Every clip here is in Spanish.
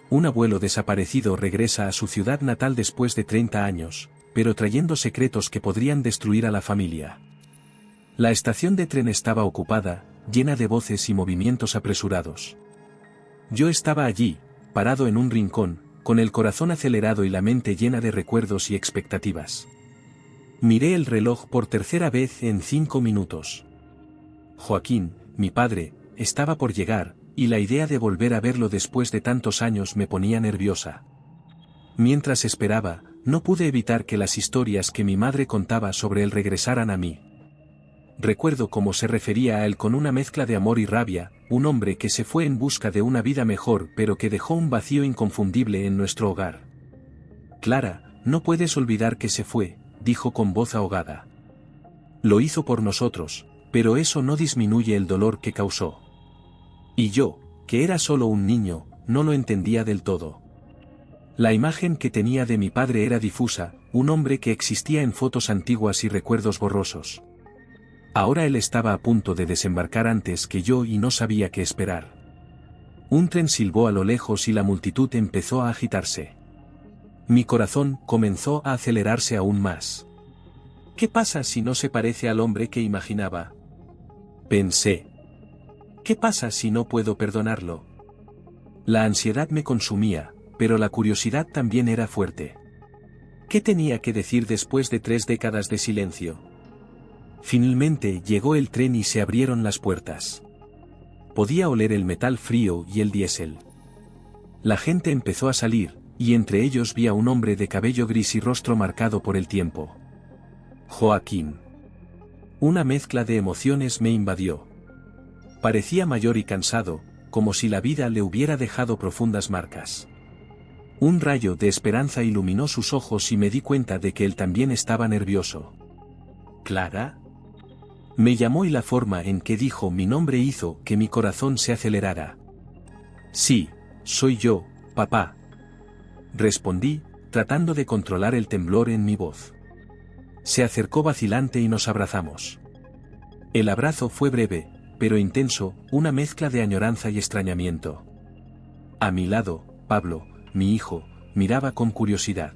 un abuelo desaparecido regresa a su ciudad natal después de 30 años, pero trayendo secretos que podrían destruir a la familia. La estación de tren estaba ocupada, llena de voces y movimientos apresurados. Yo estaba allí, parado en un rincón, con el corazón acelerado y la mente llena de recuerdos y expectativas. Miré el reloj por tercera vez en 5 minutos. Joaquín, mi padre, estaba por llegar, y la idea de volver a verlo después de tantos años me ponía nerviosa. Mientras esperaba, no pude evitar que las historias que mi madre contaba sobre él regresaran a mí. Recuerdo cómo se refería a él con una mezcla de amor y rabia, un hombre que se fue en busca de una vida mejor pero que dejó un vacío inconfundible en nuestro hogar. Clara, no puedes olvidar que se fue, dijo con voz ahogada. Lo hizo por nosotros, pero eso no disminuye el dolor que causó. Y yo, que era solo un niño, no lo entendía del todo. La imagen que tenía de mi padre era difusa, un hombre que existía en fotos antiguas y recuerdos borrosos. Ahora él estaba a punto de desembarcar antes que yo y no sabía qué esperar. Un tren silbó a lo lejos y la multitud empezó a agitarse. Mi corazón comenzó a acelerarse aún más. ¿Qué pasa si no se parece al hombre que imaginaba? Pensé. ¿Qué pasa si no puedo perdonarlo? La ansiedad me consumía, pero la curiosidad también era fuerte. ¿Qué tenía que decir después de 3 décadas de silencio? Finalmente llegó el tren y se abrieron las puertas. Podía oler el metal frío y el diésel. La gente empezó a salir, y entre ellos vi a un hombre de cabello gris y rostro marcado por el tiempo. Joaquín. Una mezcla de emociones me invadió. Parecía mayor y cansado, como si la vida le hubiera dejado profundas marcas. Un rayo de esperanza iluminó sus ojos y me di cuenta de que él también estaba nervioso. ¿Clara? Me llamó y la forma en que dijo mi nombre hizo que mi corazón se acelerara. Sí, soy yo, papá. Respondí, tratando de controlar el temblor en mi voz. Se acercó vacilante y nos abrazamos. El abrazo fue breve, pero intenso, una mezcla de añoranza y extrañamiento. A mi lado, Pablo, mi hijo, miraba con curiosidad.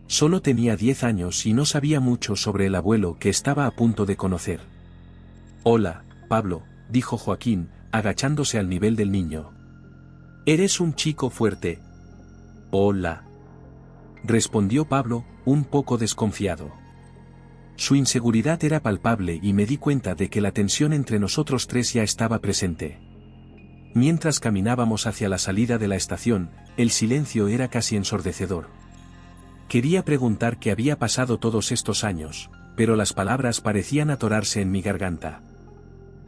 Solo tenía 10 años y no sabía mucho sobre el abuelo que estaba a punto de conocer. Hola, Pablo, dijo Joaquín, agachándose al nivel del niño. Eres un chico fuerte. Hola. Respondió Pablo, un poco desconfiado. Su inseguridad era palpable y me di cuenta de que la tensión entre nosotros 3 ya estaba presente. Mientras caminábamos hacia la salida de la estación, el silencio era casi ensordecedor. Quería preguntar qué había pasado todos estos años, pero las palabras parecían atorarse en mi garganta.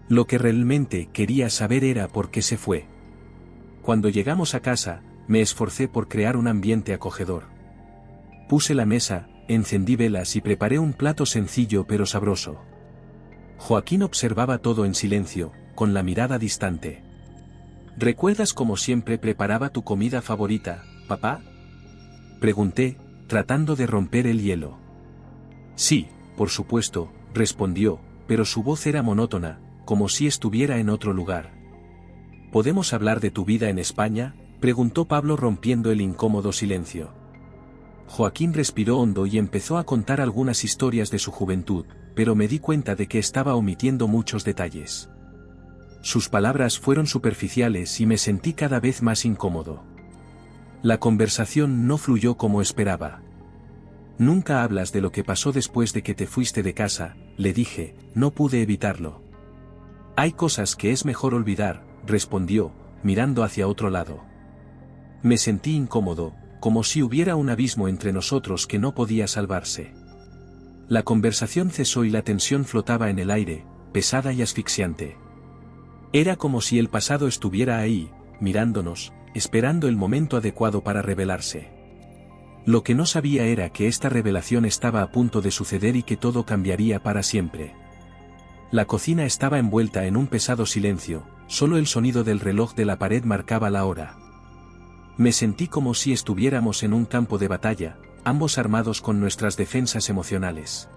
Lo que realmente quería saber era por qué se fue. Cuando llegamos a casa, me esforcé por crear un ambiente acogedor. Puse la mesa, encendí velas y preparé un plato sencillo pero sabroso. Joaquín observaba todo en silencio, con la mirada distante. ¿Recuerdas cómo siempre preparaba tu comida favorita, papá? Pregunté, tratando de romper el hielo. Sí, por supuesto, respondió, pero su voz era monótona, como si estuviera en otro lugar. ¿Podemos hablar de tu vida en España?, preguntó Pablo rompiendo el incómodo silencio. Joaquín respiró hondo y empezó a contar algunas historias de su juventud, pero me di cuenta de que estaba omitiendo muchos detalles. Sus palabras fueron superficiales y me sentí cada vez más incómodo. La conversación no fluyó como esperaba. Nunca hablas de lo que pasó después de que te fuiste de casa, le dije, no pude evitarlo. Hay cosas que es mejor olvidar, respondió, mirando hacia otro lado. Me sentí incómodo, como si hubiera un abismo entre nosotros que no podía salvarse. La conversación cesó y la tensión flotaba en el aire, pesada y asfixiante. Era como si el pasado estuviera ahí, mirándonos, esperando el momento adecuado para revelarse. Lo que no sabía era que esta revelación estaba a punto de suceder y que todo cambiaría para siempre. La cocina estaba envuelta en un pesado silencio, solo el sonido del reloj de la pared marcaba la hora. Me sentí como si estuviéramos en un campo de batalla, ambos armados con nuestras defensas emocionales.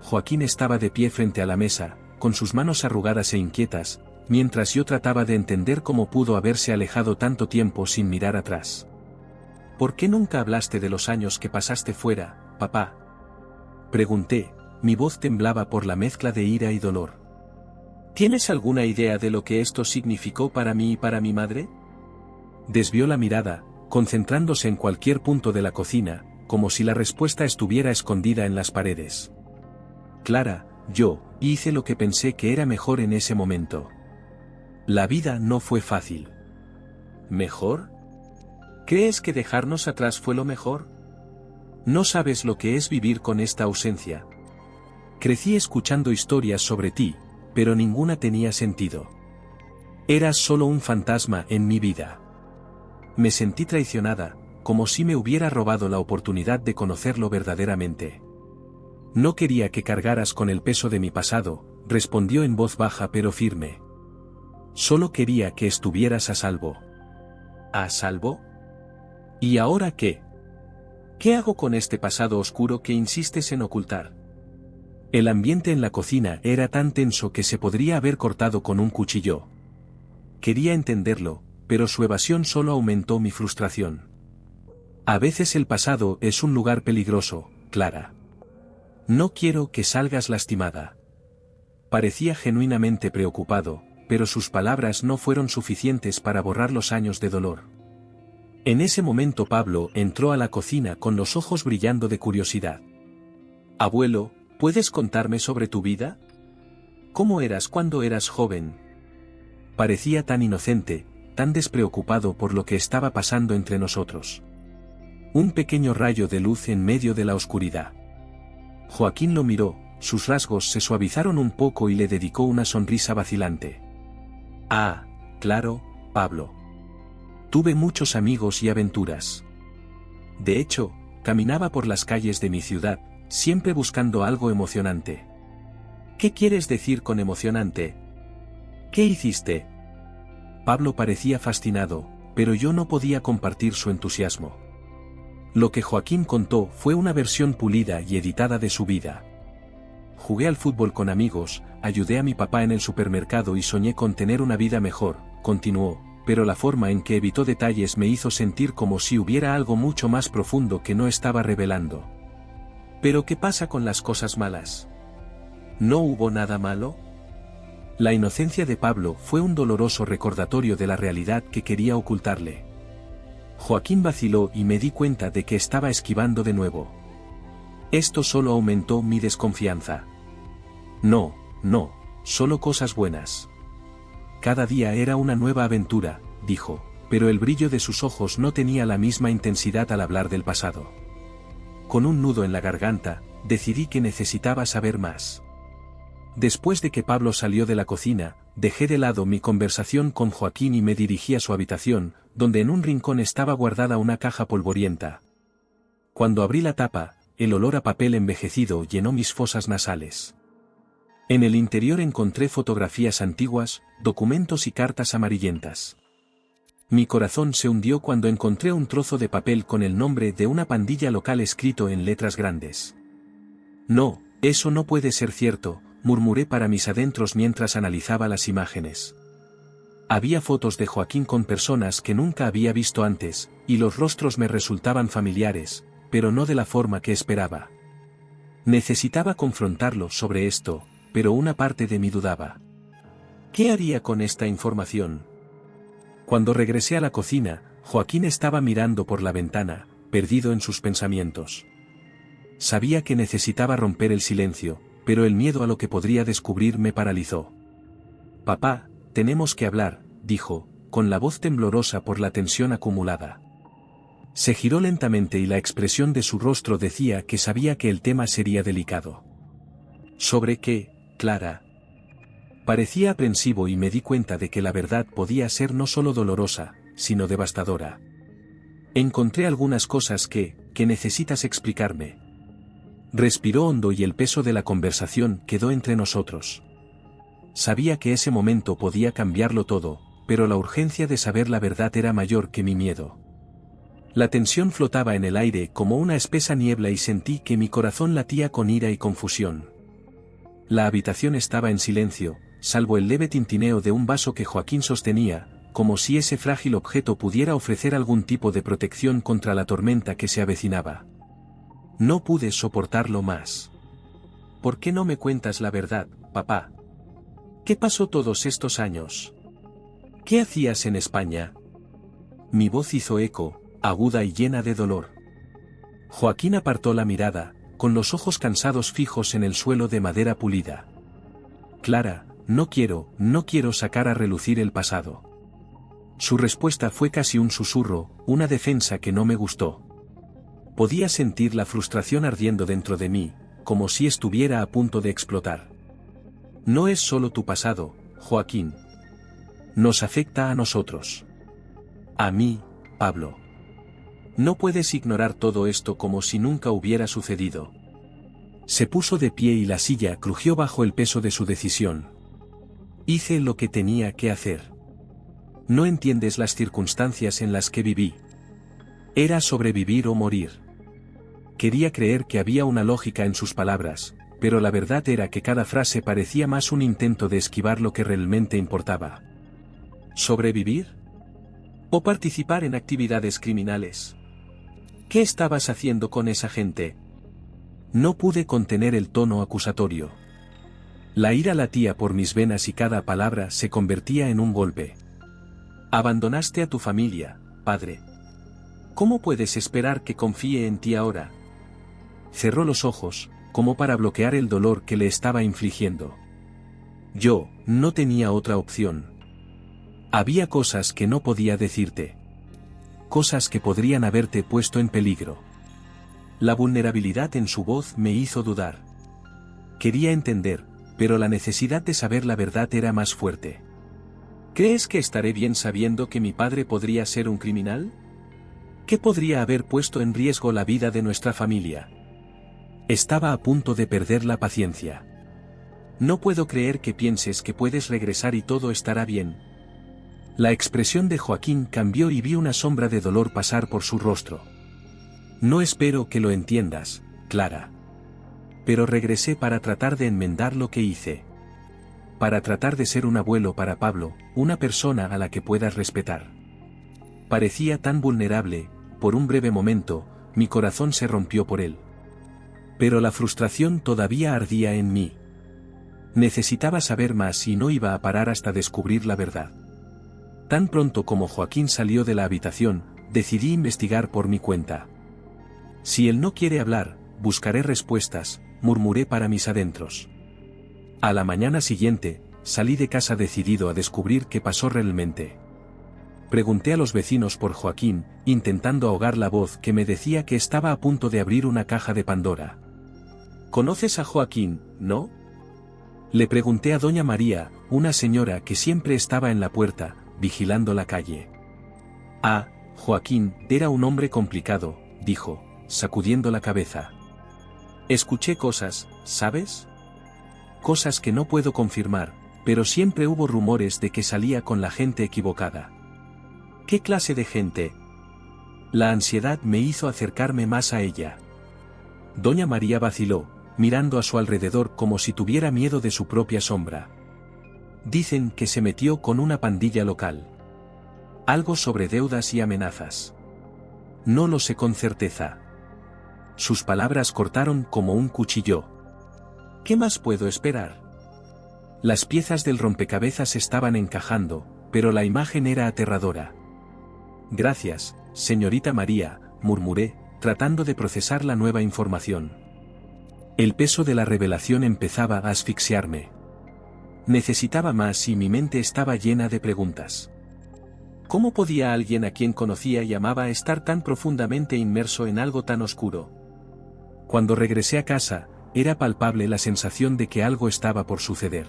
Joaquín estaba de pie frente a la mesa, con sus manos arrugadas e inquietas, mientras yo trataba de entender cómo pudo haberse alejado tanto tiempo sin mirar atrás. ¿Por qué nunca hablaste de los años que pasaste fuera, papá? Pregunté, mi voz temblaba por la mezcla de ira y dolor. ¿Tienes alguna idea de lo que esto significó para mí y para mi madre? Desvió la mirada, concentrándose en cualquier punto de la cocina, como si la respuesta estuviera escondida en las paredes. Clara, yo hice lo que pensé que era mejor en ese momento. La vida no fue fácil. ¿Mejor? ¿Crees que dejarnos atrás fue lo mejor? No sabes lo que es vivir con esta ausencia. Crecí escuchando historias sobre ti, pero ninguna tenía sentido. Eras solo un fantasma en mi vida. Me sentí traicionada, como si me hubiera robado la oportunidad de conocerlo verdaderamente. No quería que cargaras con el peso de mi pasado, respondió en voz baja pero firme. Solo quería que estuvieras a salvo. ¿A salvo? ¿Y ahora qué? ¿Qué hago con este pasado oscuro que insistes en ocultar? El ambiente en la cocina era tan tenso que se podría haber cortado con un cuchillo. Quería entenderlo, pero su evasión solo aumentó mi frustración. A veces el pasado es un lugar peligroso, Clara. No quiero que salgas lastimada. Parecía genuinamente preocupado, pero sus palabras no fueron suficientes para borrar los años de dolor. En ese momento Pablo entró a la cocina con los ojos brillando de curiosidad. Abuelo, ¿puedes contarme sobre tu vida? ¿Cómo eras cuando eras joven? Parecía tan inocente, tan despreocupado por lo que estaba pasando entre nosotros. Un pequeño rayo de luz en medio de la oscuridad. Joaquín lo miró, sus rasgos se suavizaron un poco y le dedicó una sonrisa vacilante. Ah, claro, Pablo. Tuve muchos amigos y aventuras. De hecho, caminaba por las calles de mi ciudad, siempre buscando algo emocionante. ¿Qué quieres decir con emocionante? ¿Qué hiciste? Pablo parecía fascinado, pero yo no podía compartir su entusiasmo. Lo que Joaquín contó fue una versión pulida y editada de su vida. Jugué al fútbol con amigos, ayudé a mi papá en el supermercado y soñé con tener una vida mejor, continuó, pero la forma en que evitó detalles me hizo sentir como si hubiera algo mucho más profundo que no estaba revelando. ¿Pero qué pasa con las cosas malas? ¿No hubo nada malo? La inocencia de Pablo fue un doloroso recordatorio de la realidad que quería ocultarle. Joaquín vaciló y me di cuenta de que estaba esquivando de nuevo. Esto solo aumentó mi desconfianza. No, solo cosas buenas. Cada día era una nueva aventura, dijo, pero el brillo de sus ojos no tenía la misma intensidad al hablar del pasado. Con un nudo en la garganta, decidí que necesitaba saber más. Después de que Pablo salió de la cocina, dejé de lado mi conversación con Joaquín y me dirigí a su habitación, donde en un rincón estaba guardada una caja polvorienta. Cuando abrí la tapa, el olor a papel envejecido llenó mis fosas nasales. En el interior encontré fotografías antiguas, documentos y cartas amarillentas. Mi corazón se hundió cuando encontré un trozo de papel con el nombre de una pandilla local escrito en letras grandes. No, eso no puede ser cierto, murmuré para mis adentros mientras analizaba las imágenes. Había fotos de Joaquín con personas que nunca había visto antes, y los rostros me resultaban familiares, pero no de la forma que esperaba. Necesitaba confrontarlo sobre esto, pero una parte de mí dudaba. ¿Qué haría con esta información? Cuando regresé a la cocina, Joaquín estaba mirando por la ventana, perdido en sus pensamientos. Sabía que necesitaba romper el silencio, pero el miedo a lo que podría descubrir me paralizó. Papá, tenemos que hablar, dijo, con la voz temblorosa por la tensión acumulada. Se giró lentamente y la expresión de su rostro decía que sabía que el tema sería delicado. ¿Sobre qué, Clara? Parecía aprensivo y me di cuenta de que la verdad podía ser no solo dolorosa, sino devastadora. Encontré algunas cosas que necesitas explicarme. Respiró hondo y el peso de la conversación quedó entre nosotros. Sabía que ese momento podía cambiarlo todo, pero la urgencia de saber la verdad era mayor que mi miedo. La tensión flotaba en el aire como una espesa niebla y sentí que mi corazón latía con ira y confusión. La habitación estaba en silencio, salvo el leve tintineo de un vaso que Joaquín sostenía, como si ese frágil objeto pudiera ofrecer algún tipo de protección contra la tormenta que se avecinaba. No pude soportarlo más. ¿Por qué no me cuentas la verdad, papá? ¿Qué pasó todos estos años? ¿Qué hacías en España? Mi voz hizo eco, aguda y llena de dolor. Joaquín apartó la mirada, con los ojos cansados fijos en el suelo de madera pulida. Clara, no quiero sacar a relucir el pasado. Su respuesta fue casi un susurro, una defensa que no me gustó. Podía sentir la frustración ardiendo dentro de mí, como si estuviera a punto de explotar. No es solo tu pasado, Joaquín. Nos afecta a nosotros. A mí, Pablo. No puedes ignorar todo esto como si nunca hubiera sucedido. Se puso de pie y la silla crujió bajo el peso de su decisión. Hice lo que tenía que hacer. No entiendes las circunstancias en las que viví. Era sobrevivir o morir. Quería creer que había una lógica en sus palabras, pero la verdad era que cada frase parecía más un intento de esquivar lo que realmente importaba. ¿Sobrevivir? ¿O participar en actividades criminales? ¿Qué estabas haciendo con esa gente? No pude contener el tono acusatorio. La ira latía por mis venas y cada palabra se convertía en un golpe. Abandonaste a tu familia, padre. ¿Cómo puedes esperar que confíe en ti ahora? Cerró los ojos, como para bloquear el dolor que le estaba infligiendo. Yo, no tenía otra opción. Había cosas que no podía decirte. Cosas que podrían haberte puesto en peligro. La vulnerabilidad en su voz me hizo dudar. Quería entender, pero la necesidad de saber la verdad era más fuerte. ¿Crees que estaré bien sabiendo que mi padre podría ser un criminal? ¿Qué podría haber puesto en riesgo la vida de nuestra familia? Estaba a punto de perder la paciencia. No puedo creer que pienses que puedes regresar y todo estará bien. La expresión de Joaquín cambió y vi una sombra de dolor pasar por su rostro. No espero que lo entiendas, Clara. Pero regresé para tratar de enmendar lo que hice. Para tratar de ser un abuelo para Pablo, una persona a la que puedas respetar. Parecía tan vulnerable, por un breve momento, mi corazón se rompió por él. Pero la frustración todavía ardía en mí. Necesitaba saber más y no iba a parar hasta descubrir la verdad. Tan pronto como Joaquín salió de la habitación, decidí investigar por mi cuenta. Si él no quiere hablar, buscaré respuestas, murmuré para mis adentros. A la mañana siguiente, salí de casa decidido a descubrir qué pasó realmente. Pregunté a los vecinos por Joaquín, intentando ahogar la voz que me decía que estaba a punto de abrir una caja de Pandora. ¿Conoces a Joaquín, no? Le pregunté a doña María, una señora que siempre estaba en la puerta, vigilando la calle. Ah, Joaquín, era un hombre complicado, dijo, sacudiendo la cabeza. Escuché cosas, ¿sabes? Cosas que no puedo confirmar, pero siempre hubo rumores de que salía con la gente equivocada. ¿Qué clase de gente? La ansiedad me hizo acercarme más a ella. Doña María vaciló, mirando a su alrededor como si tuviera miedo de su propia sombra. Dicen que se metió con una pandilla local. Algo sobre deudas y amenazas. No lo sé con certeza. Sus palabras cortaron como un cuchillo. ¿Qué más puedo esperar? Las piezas del rompecabezas estaban encajando, pero la imagen era aterradora. Gracias, señorita María, murmuré, tratando de procesar la nueva información. El peso de la revelación empezaba a asfixiarme. Necesitaba más y mi mente estaba llena de preguntas. ¿Cómo podía alguien a quien conocía y amaba estar tan profundamente inmerso en algo tan oscuro? Cuando regresé a casa, era palpable la sensación de que algo estaba por suceder.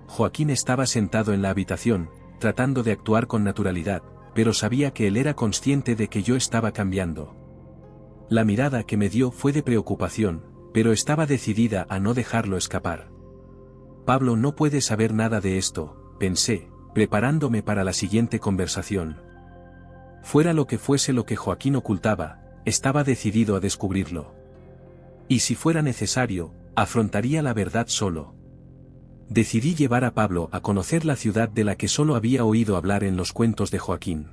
Joaquín estaba sentado en la habitación, tratando de actuar con naturalidad, pero sabía que él era consciente de que yo estaba cambiando. La mirada que me dio fue de preocupación, pero estaba decidida a no dejarlo escapar. Pablo no puede saber nada de esto, pensé, preparándome para la siguiente conversación. Fuera lo que fuese lo que Joaquín ocultaba, estaba decidido a descubrirlo. Y si fuera necesario, afrontaría la verdad solo. Decidí llevar a Pablo a conocer la ciudad de la que solo había oído hablar en los cuentos de Joaquín.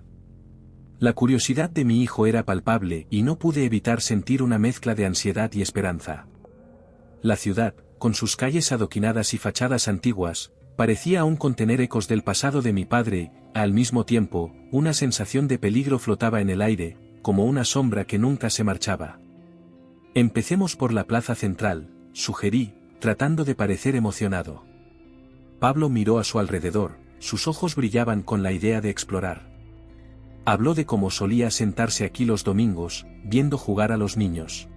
La curiosidad de mi hijo era palpable y no pude evitar sentir una mezcla de ansiedad y esperanza. La ciudad, con sus calles adoquinadas y fachadas antiguas, parecía aún contener ecos del pasado de mi padre, al mismo tiempo, una sensación de peligro flotaba en el aire, como una sombra que nunca se marchaba. Empecemos por la plaza central, sugerí, tratando de parecer emocionado. Pablo miró a su alrededor, sus ojos brillaban con la idea de explorar. Habló de cómo solía sentarse aquí los domingos, viendo jugar a los niños.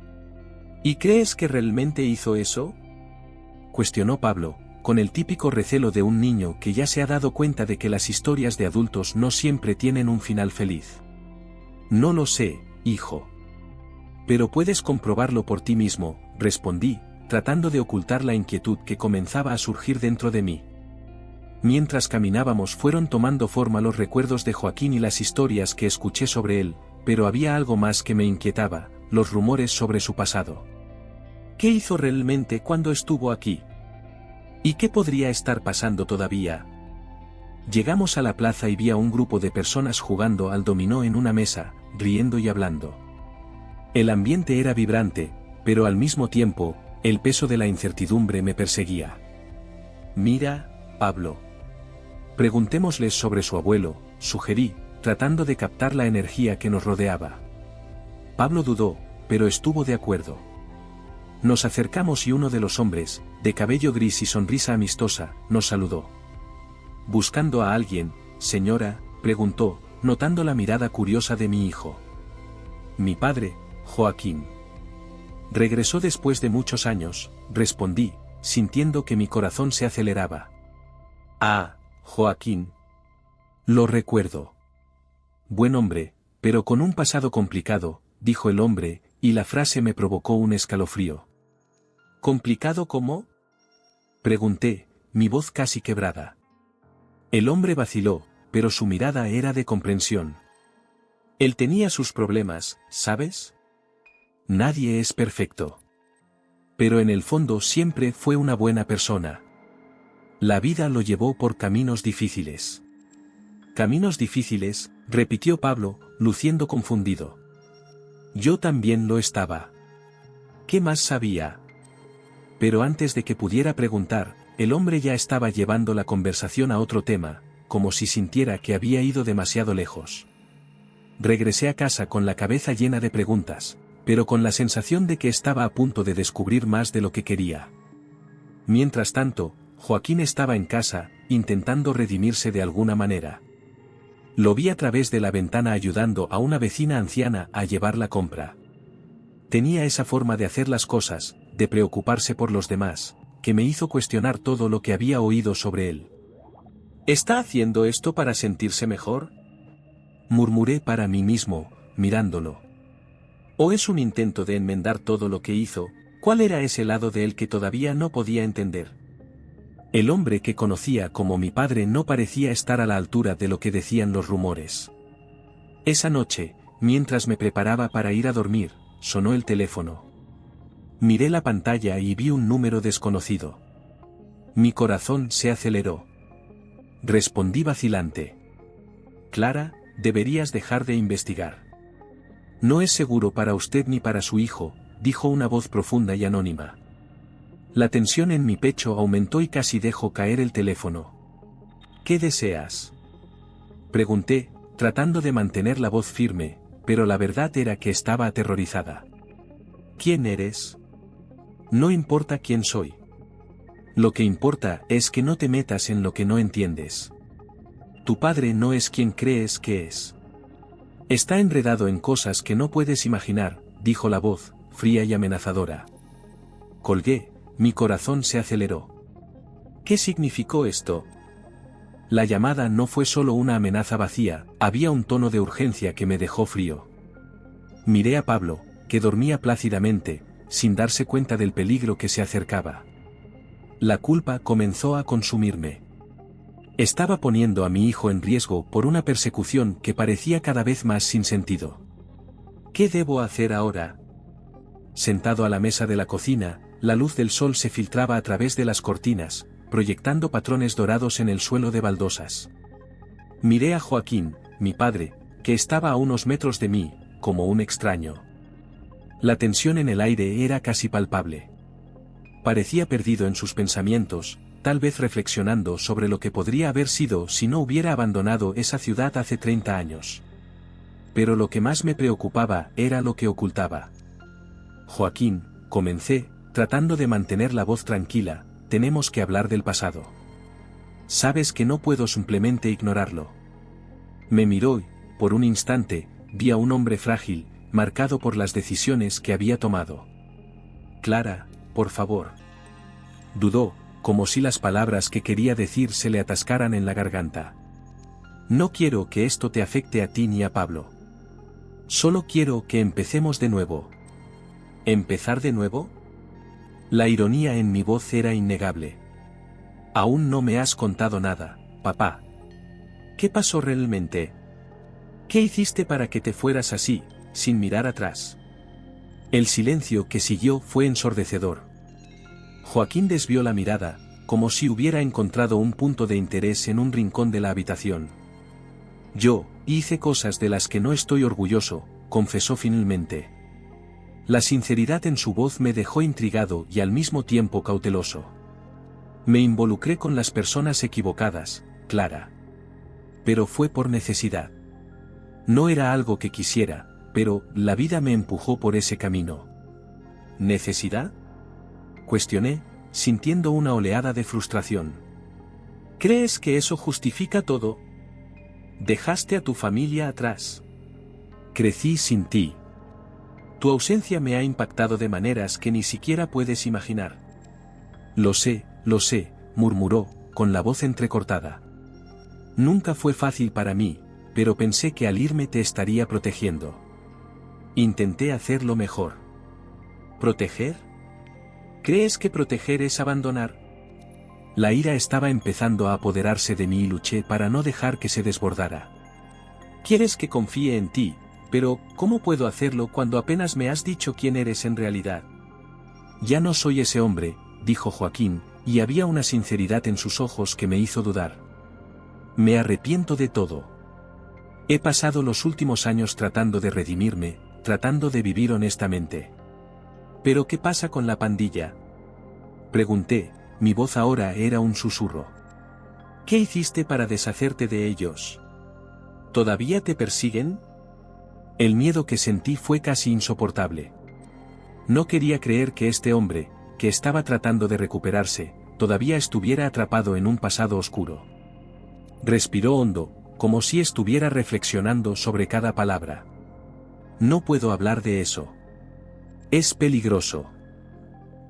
¿Y crees que realmente hizo eso?, cuestionó Pablo, con el típico recelo de un niño que ya se ha dado cuenta de que las historias de adultos no siempre tienen un final feliz. No lo sé, hijo. Pero puedes comprobarlo por ti mismo, respondí, tratando de ocultar la inquietud que comenzaba a surgir dentro de mí. Mientras caminábamos fueron tomando forma los recuerdos de Joaquín y las historias que escuché sobre él, pero había algo más que me inquietaba, los rumores sobre su pasado. ¿Qué hizo realmente cuando estuvo aquí? ¿Y qué podría estar pasando todavía? Llegamos a la plaza y vi a un grupo de personas jugando al dominó en una mesa, riendo y hablando. El ambiente era vibrante, pero al mismo tiempo, el peso de la incertidumbre me perseguía. Mira, Pablo. Preguntémosles sobre su abuelo, sugerí, tratando de captar la energía que nos rodeaba. Pablo dudó, pero estuvo de acuerdo. Nos acercamos y uno de los hombres, de cabello gris y sonrisa amistosa, nos saludó. ¿Buscando a alguien, señora?, preguntó, notando la mirada curiosa de mi hijo. Mi padre, Joaquín. Regresó después de muchos años, respondí, sintiendo que mi corazón se aceleraba. Ah, Joaquín. Lo recuerdo. Buen hombre, pero con un pasado complicado, dijo el hombre, y la frase me provocó un escalofrío. ¿Complicado cómo?, pregunté, mi voz casi quebrada. El hombre vaciló, pero su mirada era de comprensión. Él tenía sus problemas, ¿sabes? Nadie es perfecto. Pero en el fondo siempre fue una buena persona. La vida lo llevó por caminos difíciles. Caminos difíciles, repitió Pablo, luciendo confundido. Yo también lo estaba. ¿Qué más sabía? Pero antes de que pudiera preguntar, el hombre ya estaba llevando la conversación a otro tema, como si sintiera que había ido demasiado lejos. Regresé a casa con la cabeza llena de preguntas, pero con la sensación de que estaba a punto de descubrir más de lo que quería. Mientras tanto, Joaquín estaba en casa, intentando redimirse de alguna manera. Lo vi a través de la ventana ayudando a una vecina anciana a llevar la compra. Tenía esa forma de hacer las cosas, de preocuparse por los demás, que me hizo cuestionar todo lo que había oído sobre él. ¿Está haciendo esto para sentirse mejor?, murmuré para mí mismo, mirándolo. ¿O es un intento de enmendar todo lo que hizo? ¿Cuál era ese lado de él que todavía no podía entender? El hombre que conocía como mi padre no parecía estar a la altura de lo que decían los rumores. Esa noche, mientras me preparaba para ir a dormir, sonó el teléfono. Miré la pantalla y vi un número desconocido. Mi corazón se aceleró. Respondí vacilante. Clara, deberías dejar de investigar. No es seguro para usted ni para su hijo, dijo una voz profunda y anónima. La tensión en mi pecho aumentó y casi dejó caer el teléfono. ¿Qué deseas?, pregunté, tratando de mantener la voz firme, pero la verdad era que estaba aterrorizada. ¿Quién eres? No importa quién soy. Lo que importa es que no te metas en lo que no entiendes. Tu padre no es quien crees que es. Está enredado en cosas que no puedes imaginar, dijo la voz, fría y amenazadora. Colgué, mi corazón se aceleró. ¿Qué significó esto? La llamada no fue solo una amenaza vacía, había un tono de urgencia que me dejó frío. Miré a Pablo, que dormía plácidamente, sin darse cuenta del peligro que se acercaba. La culpa comenzó a consumirme. Estaba poniendo a mi hijo en riesgo por una persecución que parecía cada vez más sin sentido. ¿Qué debo hacer ahora? Sentado a la mesa de la cocina, la luz del sol se filtraba a través de las cortinas, proyectando patrones dorados en el suelo de baldosas. Miré a Joaquín, mi padre, que estaba a unos metros de mí, como un extraño. La tensión en el aire era casi palpable. Parecía perdido en sus pensamientos, tal vez reflexionando sobre lo que podría haber sido si no hubiera abandonado esa ciudad hace 30 años. Pero lo que más me preocupaba era lo que ocultaba. Joaquín, comencé, tratando de mantener la voz tranquila, tenemos que hablar del pasado. Sabes que no puedo simplemente ignorarlo. Me miró y, por un instante, vi a un hombre frágil, marcado por las decisiones que había tomado. Clara, por favor. Dudó, como si las palabras que quería decir se le atascaran en la garganta. No quiero que esto te afecte a ti ni a Pablo. Solo quiero que empecemos de nuevo. ¿Empezar de nuevo? La ironía en mi voz era innegable. Aún no me has contado nada, papá. ¿Qué pasó realmente? ¿Qué hiciste para que te fueras así, sin mirar atrás? El silencio que siguió fue ensordecedor. Joaquín desvió la mirada, como si hubiera encontrado un punto de interés en un rincón de la habitación. Yo hice cosas de las que no estoy orgulloso, confesó finalmente. La sinceridad en su voz me dejó intrigado y al mismo tiempo cauteloso. Me involucré con las personas equivocadas, Clara. Pero fue por necesidad. No era algo que quisiera, pero la vida me empujó por ese camino. ¿Necesidad? Cuestioné, sintiendo una oleada de frustración. ¿Crees que eso justifica todo? Dejaste a tu familia atrás. Crecí sin ti. Tu ausencia me ha impactado de maneras que ni siquiera puedes imaginar. Lo sé, murmuró, con la voz entrecortada. Nunca fue fácil para mí, pero pensé que al irme te estaría protegiendo. Intenté hacerlo mejor. ¿Proteger? ¿Crees que proteger es abandonar? La ira estaba empezando a apoderarse de mí y luché para no dejar que se desbordara. Quieres que confíe en ti, pero ¿cómo puedo hacerlo cuando apenas me has dicho quién eres en realidad? Ya no soy ese hombre, dijo Joaquín, y había una sinceridad en sus ojos que me hizo dudar. Me arrepiento de todo. He pasado los últimos años tratando de redimirme, tratando de vivir honestamente. ¿Pero qué pasa con la pandilla? Pregunté, mi voz ahora era un susurro. ¿Qué hiciste para deshacerte de ellos? ¿Todavía te persiguen? El miedo que sentí fue casi insoportable. No quería creer que este hombre, que estaba tratando de recuperarse, todavía estuviera atrapado en un pasado oscuro. Respiró hondo, como si estuviera reflexionando sobre cada palabra. No puedo hablar de eso. Es peligroso.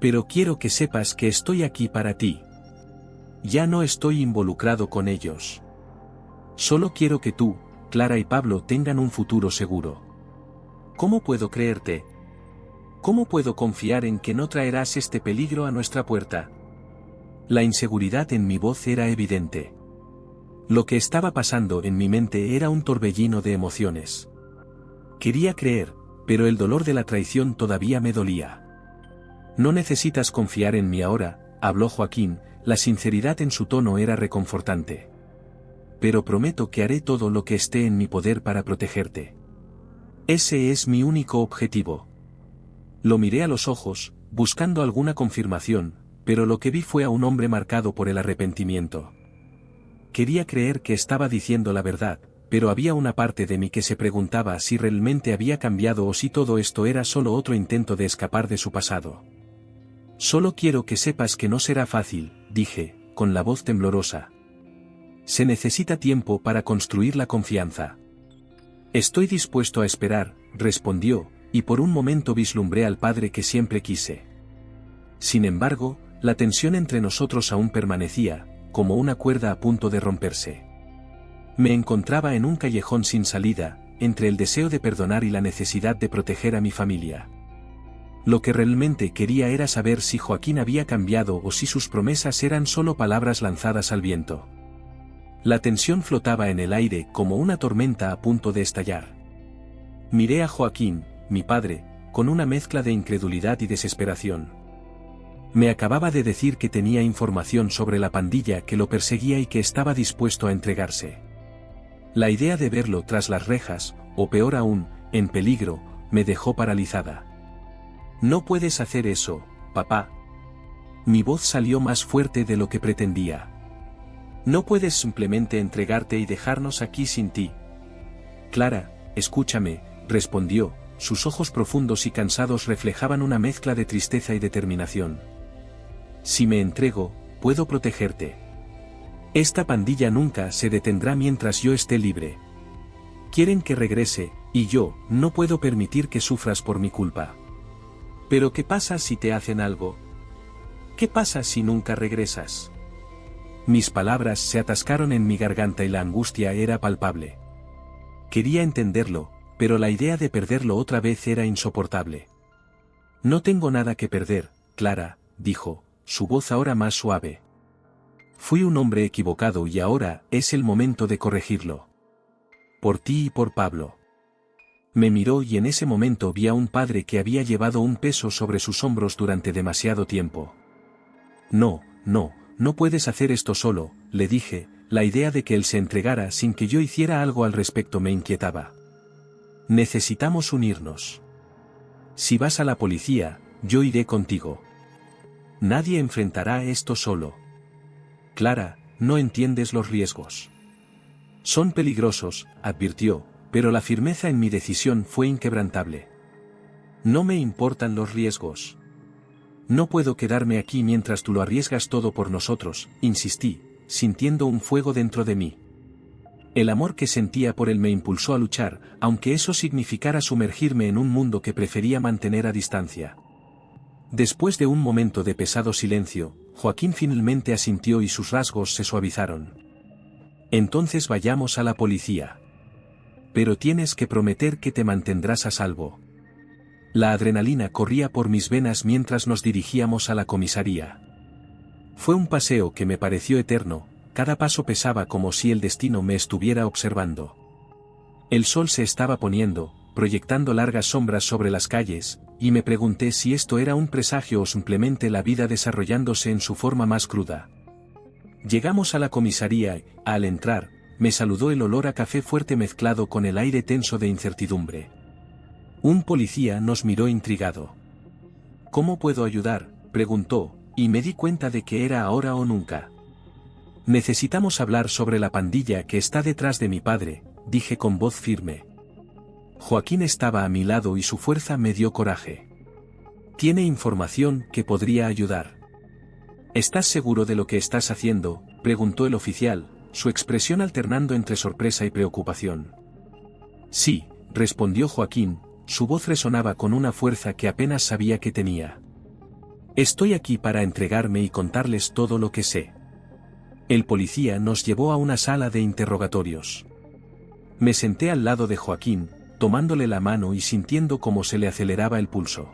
Pero quiero que sepas que estoy aquí para ti. Ya no estoy involucrado con ellos. Solo quiero que tú, Clara y Pablo tengan un futuro seguro. ¿Cómo puedo creerte? ¿Cómo puedo confiar en que no traerás este peligro a nuestra puerta? La inseguridad en mi voz era evidente. Lo que estaba pasando en mi mente era un torbellino de emociones. Quería creer, pero el dolor de la traición todavía me dolía. No necesitas confiar en mí ahora, habló Joaquín, la sinceridad en su tono era reconfortante. Pero prometo que haré todo lo que esté en mi poder para protegerte. Ese es mi único objetivo. Lo miré a los ojos, buscando alguna confirmación, pero lo que vi fue a un hombre marcado por el arrepentimiento. Quería creer que estaba diciendo la verdad, pero había una parte de mí que se preguntaba si realmente había cambiado o si todo esto era solo otro intento de escapar de su pasado. Solo quiero que sepas que no será fácil, dije, con la voz temblorosa. Se necesita tiempo para construir la confianza. Estoy dispuesto a esperar, respondió, y por un momento vislumbré al padre que siempre quise. Sin embargo, la tensión entre nosotros aún permanecía, como una cuerda a punto de romperse. Me encontraba en un callejón sin salida, entre el deseo de perdonar y la necesidad de proteger a mi familia. Lo que realmente quería era saber si Joaquín había cambiado o si sus promesas eran solo palabras lanzadas al viento. La tensión flotaba en el aire como una tormenta a punto de estallar. Miré a Joaquín, mi padre, con una mezcla de incredulidad y desesperación. Me acababa de decir que tenía información sobre la pandilla que lo perseguía y que estaba dispuesto a entregarse. La idea de verlo tras las rejas, o peor aún, en peligro, me dejó paralizada. No puedes hacer eso, papá. Mi voz salió más fuerte de lo que pretendía. No puedes simplemente entregarte y dejarnos aquí sin ti. Clara, escúchame, respondió, sus ojos profundos y cansados reflejaban una mezcla de tristeza y determinación. Si me entrego, puedo protegerte. Esta pandilla nunca se detendrá mientras yo esté libre. Quieren que regrese, y yo no puedo permitir que sufras por mi culpa. Pero ¿qué pasa si te hacen algo? ¿Qué pasa si nunca regresas? Mis palabras se atascaron en mi garganta y la angustia era palpable. Quería entenderlo, pero la idea de perderlo otra vez era insoportable. No tengo nada que perder, Clara, dijo, su voz ahora más suave. Fui un hombre equivocado y ahora es el momento de corregirlo. Por ti y por Pablo. Me miró y en ese momento vi a un padre que había llevado un peso sobre sus hombros durante demasiado tiempo. No puedes hacer esto solo, le dije, la idea de que él se entregara sin que yo hiciera algo al respecto me inquietaba. Necesitamos unirnos. Si vas a la policía, yo iré contigo. Nadie enfrentará esto solo. Clara, no entiendes los riesgos. Son peligrosos, advirtió, pero la firmeza en mi decisión fue inquebrantable. No me importan los riesgos. No puedo quedarme aquí mientras tú lo arriesgas todo por nosotros, insistí, sintiendo un fuego dentro de mí. El amor que sentía por él me impulsó a luchar, aunque eso significara sumergirme en un mundo que prefería mantener a distancia. Después de un momento de pesado silencio, Joaquín finalmente asintió y sus rasgos se suavizaron. Entonces vayamos a la policía. Pero tienes que prometer que te mantendrás a salvo. La adrenalina corría por mis venas mientras nos dirigíamos a la comisaría. Fue un paseo que me pareció eterno, cada paso pesaba como si el destino me estuviera observando. El sol se estaba poniendo, proyectando largas sombras sobre las calles, y me pregunté si esto era un presagio o simplemente la vida desarrollándose en su forma más cruda. Llegamos a la comisaría y, al entrar, me saludó el olor a café fuerte mezclado con el aire tenso de incertidumbre. Un policía nos miró intrigado. ¿Cómo puedo ayudar?, preguntó, y me di cuenta de que era ahora o nunca. Necesitamos hablar sobre la pandilla que está detrás de mi padre, dije con voz firme. Joaquín estaba a mi lado y su fuerza me dio coraje. Tiene información que podría ayudar. ¿Estás seguro de lo que estás haciendo?, preguntó el oficial, su expresión alternando entre sorpresa y preocupación. Sí, respondió Joaquín, su voz resonaba con una fuerza que apenas sabía que tenía. Estoy aquí para entregarme y contarles todo lo que sé. El policía nos llevó a una sala de interrogatorios. Me senté al lado de Joaquín, tomándole la mano y sintiendo cómo se le aceleraba el pulso.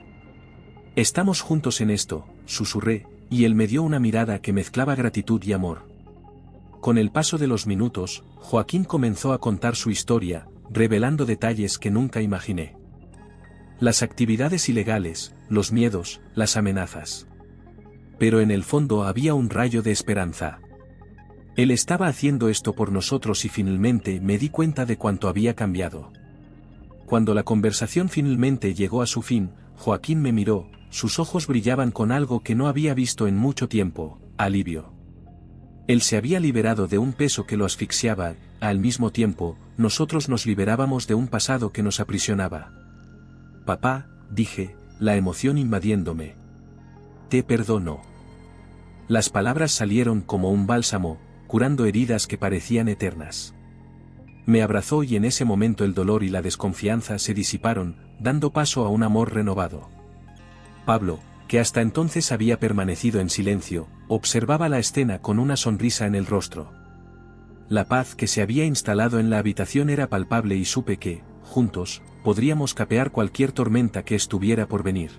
Estamos juntos en esto, susurré, y él me dio una mirada que mezclaba gratitud y amor. Con el paso de los minutos, Joaquín comenzó a contar su historia, revelando detalles que nunca imaginé. Las actividades ilegales, los miedos, las amenazas. Pero en el fondo había un rayo de esperanza. Él estaba haciendo esto por nosotros y finalmente me di cuenta de cuánto había cambiado. Cuando la conversación finalmente llegó a su fin, Joaquín me miró, sus ojos brillaban con algo que no había visto en mucho tiempo, alivio. Él se había liberado de un peso que lo asfixiaba, al mismo tiempo, nosotros nos liberábamos de un pasado que nos aprisionaba. Papá, dije, la emoción invadiéndome. Te perdono. Las palabras salieron como un bálsamo, curando heridas que parecían eternas. Me abrazó y en ese momento el dolor y la desconfianza se disiparon, dando paso a un amor renovado. Pablo, que hasta entonces había permanecido en silencio, observaba la escena con una sonrisa en el rostro. La paz que se había instalado en la habitación era palpable y supe que, juntos, podríamos capear cualquier tormenta que estuviera por venir.